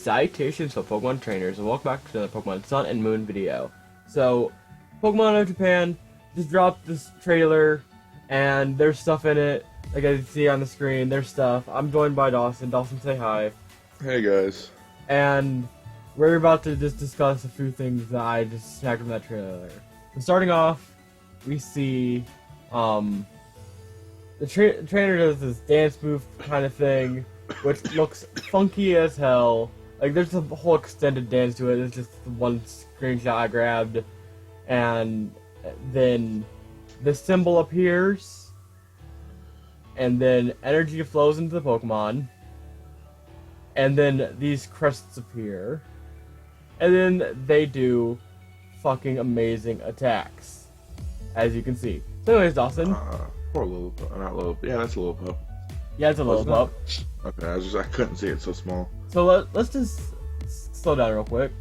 Salutations for Pokemon trainers, and welcome back to another Pokemon Sun and Moon video. So, Pokemon of Japan just dropped this trailer, and there's stuff in it. Like I can see on the screen, there's stuff. I'm joined by Dawson. Dawson, say hi. Hey guys. And we're about to just discuss a few things that I just snagged from that trailer. So starting off, we see the trainer does this dance move kind of thing, which looks funky as hell. Like, there's a whole extended dance to it. It's just the one screenshot I grabbed. And then the symbol appears. And then energy flows into the Pokemon. And then these crests appear. And then they do fucking amazing attacks. As you can see. So anyways, Dawson. Poor Lillipup. Not Lillipup. Yeah, that's a Lillipup. Yeah, it's a little pup. Okay, I couldn't see it so small. So let's just slow down real quick.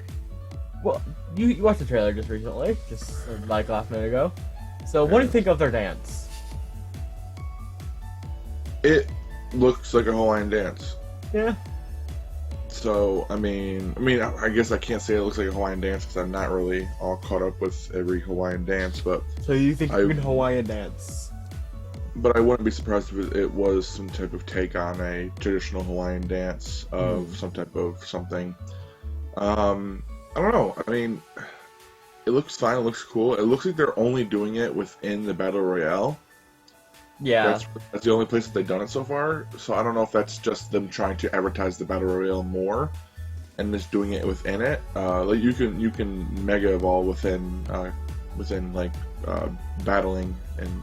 Well, you watched the trailer just recently, just like last minute ago. So what do you think of their dance? It looks like a Hawaiian dance. Yeah. So, I guess I can't say it looks like a Hawaiian dance because I'm not really all caught up with every Hawaiian dance, but... So you think you can Hawaiian dance? But I wouldn't be surprised if it was some type of take on a traditional Hawaiian dance of some type of something. I don't know. I mean, it looks fine. It looks cool. It looks like they're only doing it within the Battle Royale. Yeah. That's the only place that they've done it so far. So I don't know if that's just them trying to advertise the Battle Royale more and just doing it within it. Like you can Mega Evolve within battling and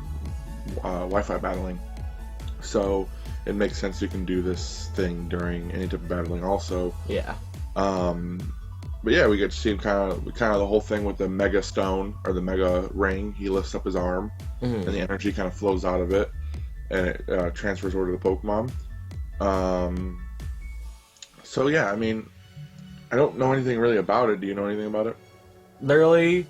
Wi-Fi battling. So it makes sense you can do this thing during any type of battling also. Yeah. But yeah, we get to see him kind of the whole thing with the Mega Stone or the Mega Ring. He lifts up his arm, and the energy kind of flows out of it, and it transfers over to the Pokemon. So yeah, I mean, I don't know anything really about it. Do you know anything about it? Literally,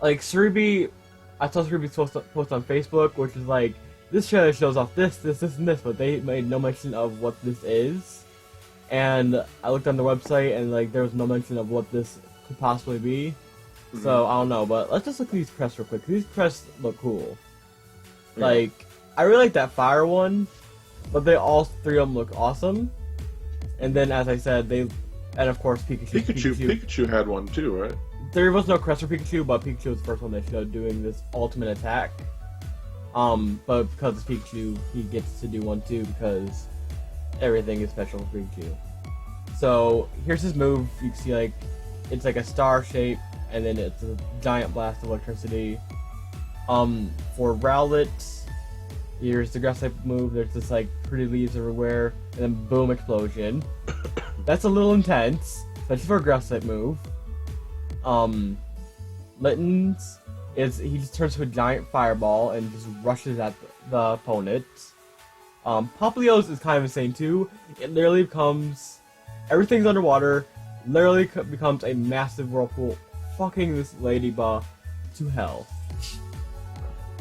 like Cerebi, I saw Cerebi's post on Facebook, which is like, this trailer shows off this, and this, but they made no mention of what this is. And I looked on the website, and like there was no mention of what this could possibly be. So I don't know, but let's just look at these crests real quick. These crests look cool. Yeah. Like, I really like that fire one, but all three of them look awesome. And then, as I said, and of course Pikachu had one too, right? There was no crest for Pikachu, but Pikachu was the first one they showed doing this ultimate attack. But because it's Pikachu, he gets to do one too, because everything is special for Pikachu. So here's his move. You can see, like, it's like a star shape, and then it's a giant blast of electricity. For Rowlet, here's the grass type move. There's just like pretty leaves everywhere, and then boom, explosion. That's a little intense, especially for a grass type move. Litten's he just turns to a giant fireball and just rushes at the opponent. Poplio's is kind of insane too. It literally becomes, everything's underwater, literally becomes a massive whirlpool, fucking this ladybug to hell.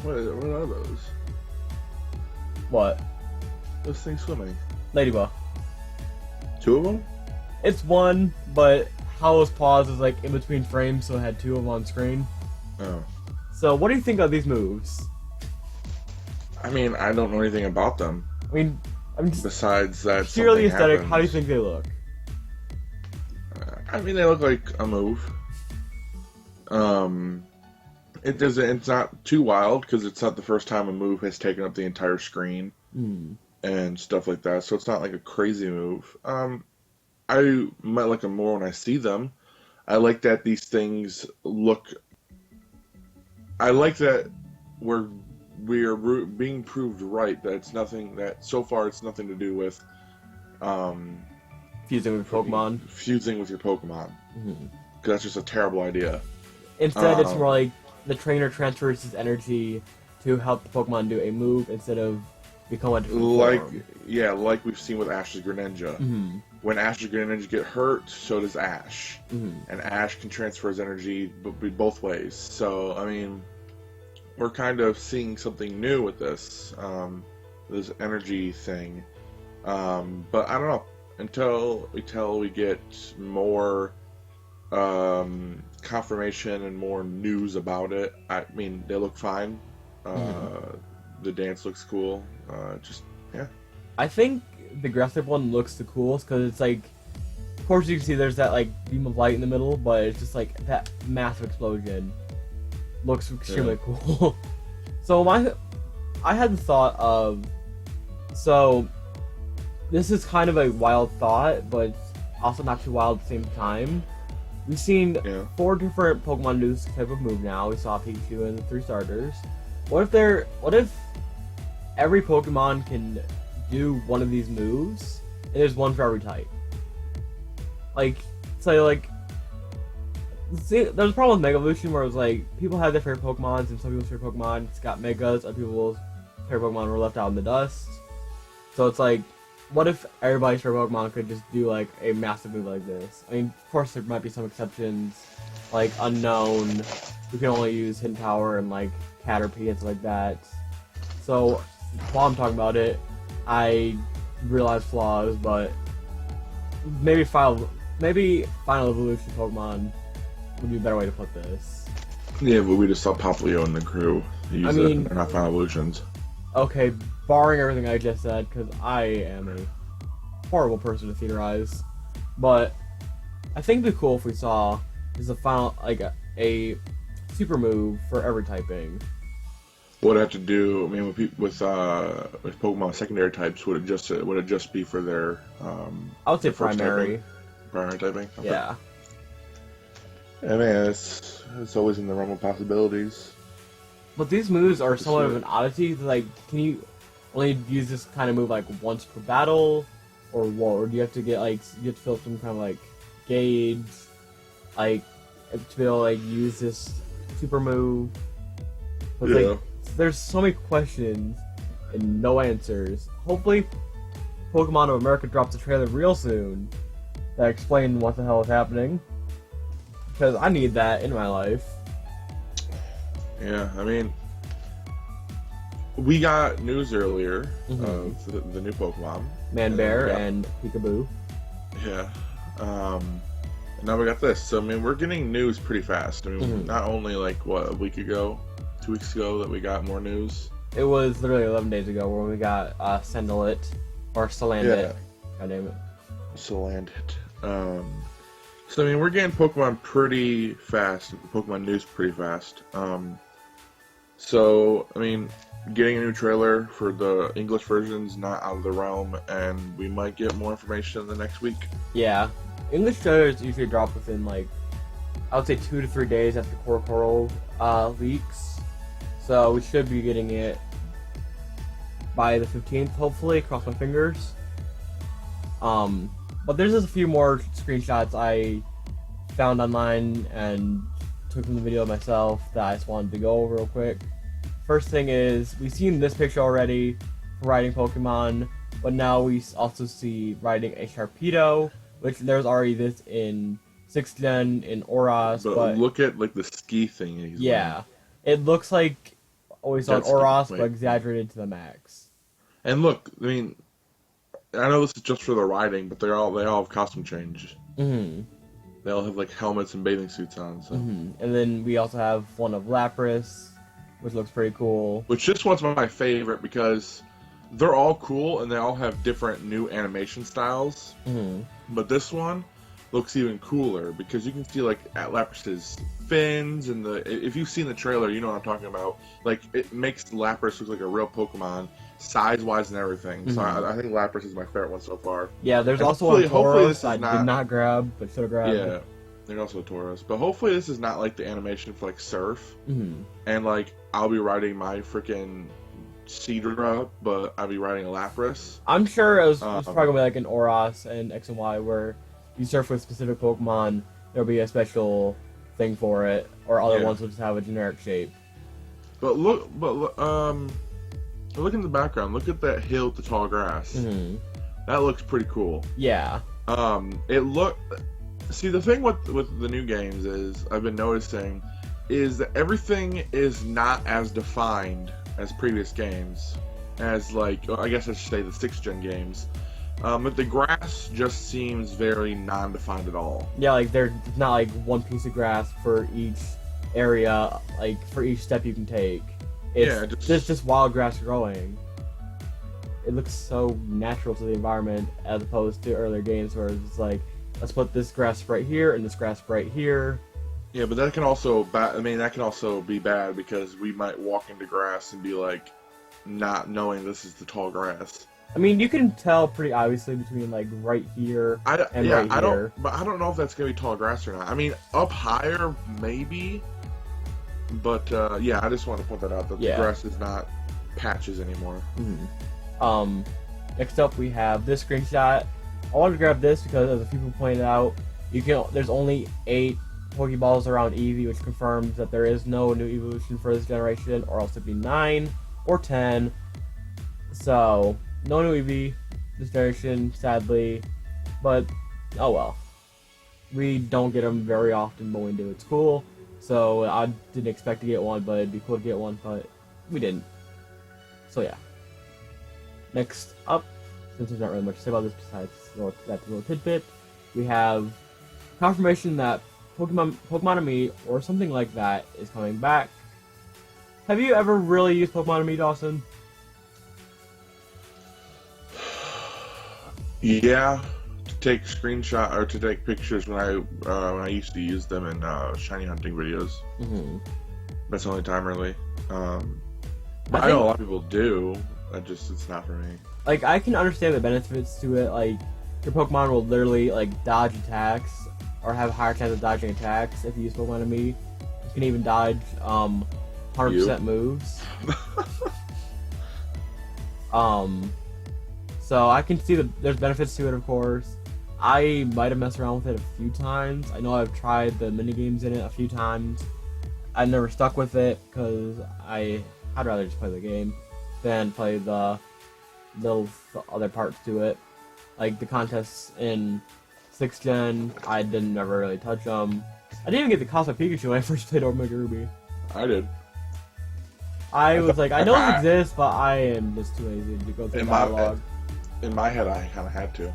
What are those? What? Those things swimming. Ladybug. Two of them? It's one, but Howl's pause is like in between frames, so it had two of them on screen. Oh. So what do you think of these moves? I mean, I don't know anything about them. I'm just besides that purely something aesthetic. happens. How do you think they look? I mean, they look like a move. It's not too wild because it's not the first time a move has taken up the entire screen and stuff like that. So it's not like a crazy move. I might like them more when I see them. I like that these things look. I like that we are being proved right that it's nothing that so far it's nothing to do with Fusing with Pokemon. Fusing with your Pokemon. Because that's just a terrible idea. Instead, it's more like the trainer transfers his energy to help the Pokemon do a move instead of become a different form. Yeah, like we've seen with Ash's Greninja. When Ash's Greninja get hurt, so does Ash. And Ash can transfer his energy both ways. So, I mean, we're kind of seeing something new with this energy thing. But I don't know. until we get more confirmation and more news about it. I mean, they look fine. The dance looks cool. Just yeah. I think the aggressive one looks the coolest because it's like, of course you can see there's that like beam of light in the middle, but it's just like that massive explosion looks extremely cool. So I had the thought of, so this is kind of a wild thought, but it's also not too wild at the same time. We've seen 4 different Pokemon do this type of move now. We saw Pikachu and the 3 starters. What if every Pokemon can do one of these moves, and there's one for every type? Like, say like, see, there's a problem with Mega Evolution where it was like, people have their favorite Pokemons, and some people's favorite Pokemon got Megas, other people's favorite Pokemon were left out in the dust. So it's like, what if everybody's favorite Pokemon could just do like a massive move like this? I mean, of course there might be some exceptions, like Unknown, who can only use Hidden Power and like Caterpie and stuff like that. So while I'm talking about it, I realize flaws, but maybe Final Evolution Pokemon would be a better way to put this. Yeah, but we just saw Popplio and the crew use it. They're not Final Evolutions. Okay, barring everything I just said, because I am a horrible person to theorize, but I think it'd be cool if we saw is a final, like a super move for every typing. What I have to do, I mean, with Pokemon secondary types, would it just be for their I would say primary. Primary typing. Okay. Yeah. I mean, it's always in the realm of possibilities. But these moves are somewhat of an oddity. Like, can you only use this kind of move like once per battle, or what? Or do you have to get like you have to fill some kind of like gauge, like to be able to like use this super move? But like, there's so many questions and no answers. Hopefully, Pokemon of America drops a trailer real soon that explains what the hell is happening, because I need that in my life. Yeah, I mean, we got news earlier of the new Pokemon. Manbear and Peekaboo. Yeah. And now we got this. So, I mean, we're getting news pretty fast. I mean, not only like, what, a week ago, 2 weeks ago that we got more news. It was literally 11 days ago when we got Salandit, or Salandit. Yeah. God damn it. Salandit. So, I mean, we're getting Pokemon pretty fast. Pokemon news pretty fast. So, I mean, getting a new trailer for the English version's not out of the realm, and we might get more information in the next week. Yeah. English trailers usually drop within, like, I would say 2 to 3 days after Coral leaks. So, we should be getting it by the 15th, hopefully. Cross my fingers. But there's just a few more screenshots I found online and took from the video myself that I just wanted to go over real quick. First thing is, we've seen this picture already for riding Pokemon, but now we also see riding a Sharpedo, which there's already this in 6th Gen, in Oras, but look at, like, the ski thing he's wearing. It looks like what we saw in Oras, but exaggerated to the max. And look, I mean, I know this is just for the riding, but they all have costume change. They all have like helmets and bathing suits on. So. And then we also have one of Lapras, which looks pretty cool. Which this one's my favorite because they're all cool and they all have different new animation styles. But this one looks even cooler because you can see like at Lapras's fins and if you've seen the trailer, you know what I'm talking about. Like it makes Lapras look like a real Pokemon, size-wise and everything. So I think Lapras is my favorite one so far. Yeah, there's also one Tauros I did not grab, but should have grabbed. Yeah, there's also a Tauros. But hopefully this is not like the animation for like Surf. And like I'll be riding my freaking Seadra, but I'll be riding a Lapras. I'm sure it was probably going to be like an Oras and X and Y where you surf with specific Pokemon, there'll be a special thing for it, or other ones will just have a generic shape. But look in the background. Look at that hill to tall grass. That looks pretty cool. Yeah. See, the thing with the new games is I've been noticing is that everything is not as defined as previous games, as like I guess I should say the 6th Gen games. But the grass just seems very non-defined at all. Yeah, like there's not like one piece of grass for each area, like for each step you can take. It's just wild grass growing. It looks so natural to the environment as opposed to earlier games where it's like, let's put this grass right here and this grass right here. Yeah, but that can also that can also be bad because we might walk into grass and be like, not knowing this is the tall grass. I mean, you can tell pretty obviously between like right here and right here. But I don't know if that's gonna be tall grass or not. I mean, up higher maybe, but yeah, I just want to point that out that the grass is not patches anymore. Mm-hmm. Next up we have this screenshot. I wanted to grab this because, as a few people pointed out, there's only 8 Pokeballs around Eevee, which confirms that there is no new evolution for this generation, or else it'd be 9 or 10. So, no new Eevee this generation, sadly, but oh well. We don't get them very often, but when we do, it's cool. So, I didn't expect to get one, but it'd be cool to get one, but we didn't. So, yeah. Next up, since there's not really much to say about this besides that little tidbit, we have confirmation that Pokemon-Amie or something like that is coming back. Have you ever really used Pokemon-Amie, Dawson? Yeah, to take screenshot or to take pictures when I used to use them in shiny hunting videos. Mm-hmm. That's the only time really. I know a lot of people do. It's not for me. Like, I can understand the benefits to it. Like, your Pokemon will literally like dodge attacks or have a higher chance of dodging attacks if you use Pokemon-Amie. You can even dodge 100% moves. So I can see there's benefits to it, of course. I might have messed around with it a few times. I know I've tried the mini games in it a few times. I've never stuck with it because I'd rather just play the game than play the other parts to it. Like the contests in 6th Gen, I didn't never really touch them. I didn't even get the Cosmic Pikachu when I first played Omega Ruby. I did. I was like, I know it exists, but I am just too lazy to go through the dialogue. In my head, I kind of had to.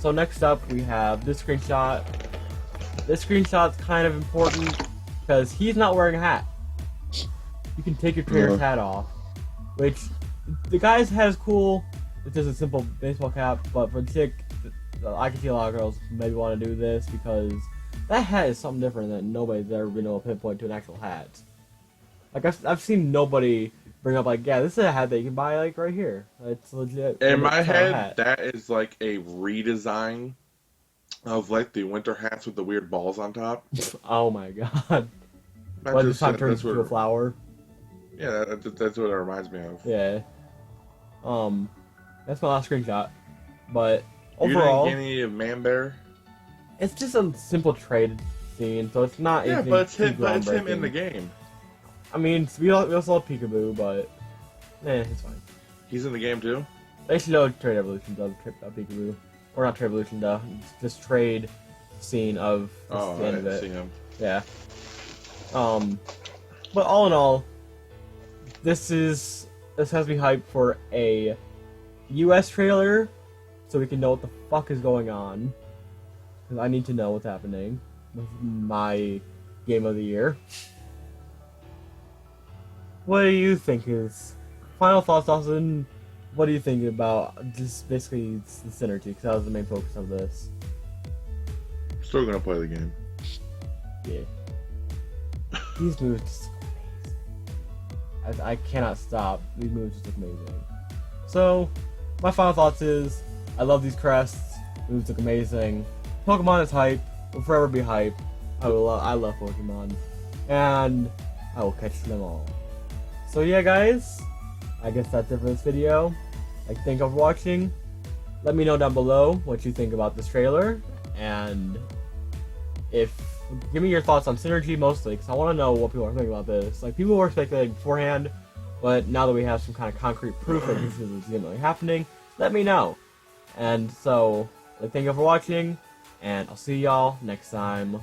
So next up, we have this screenshot. This screenshot's kind of important because he's not wearing a hat. You can take your trainer's hat off, which the guy's hat is cool. It's just a simple baseball cap, but for the chick, I can see a lot of girls maybe want to do this because that hat is something different that nobody's ever been able to pinpoint to an actual hat. Like I've seen nobody bring up like, yeah, this is a hat that you can buy like right here. It's legit. In my head, that is like a redesign of like the winter hats with the weird balls on top. Oh my god! But this time turns into a flower. Yeah, that's what it reminds me of. Yeah. That's my last screenshot. But overall, you didn't get any of Manbear? It's just a simple trade scene, so it's not. Yeah, but it's him in the game. I mean, we also have Peekaboo, but it's fine. He's in the game too. They should know Trade Evolution does Peekaboo, or not Trade Evolution, this trade scene of the end of it. See him. Yeah. But all in all, this has me hyped for a US trailer, so we can know what the fuck is going on. Because I need to know what's happening with my game of the year. What do you think is... Final thoughts, Dawson? What do you think about just basically the synergy? Because that was the main focus of this. Still gonna play the game. Yeah. These moves just look amazing. I cannot stop. These moves just look amazing. So, my final thoughts is, I love these crests. Moves look amazing. Pokemon is hype. Will forever be hype. I love Pokemon. And I will catch them all. So yeah, guys. I guess that's it for this video. Thank you for watching. Let me know down below what you think about this trailer. And give me your thoughts on Synergy mostly, because I want to know what people are thinking about this. Like, people were speculating beforehand, but now that we have some kind of concrete proof that this is legitimately happening, let me know. And so, thank you for watching, and I'll see y'all next time.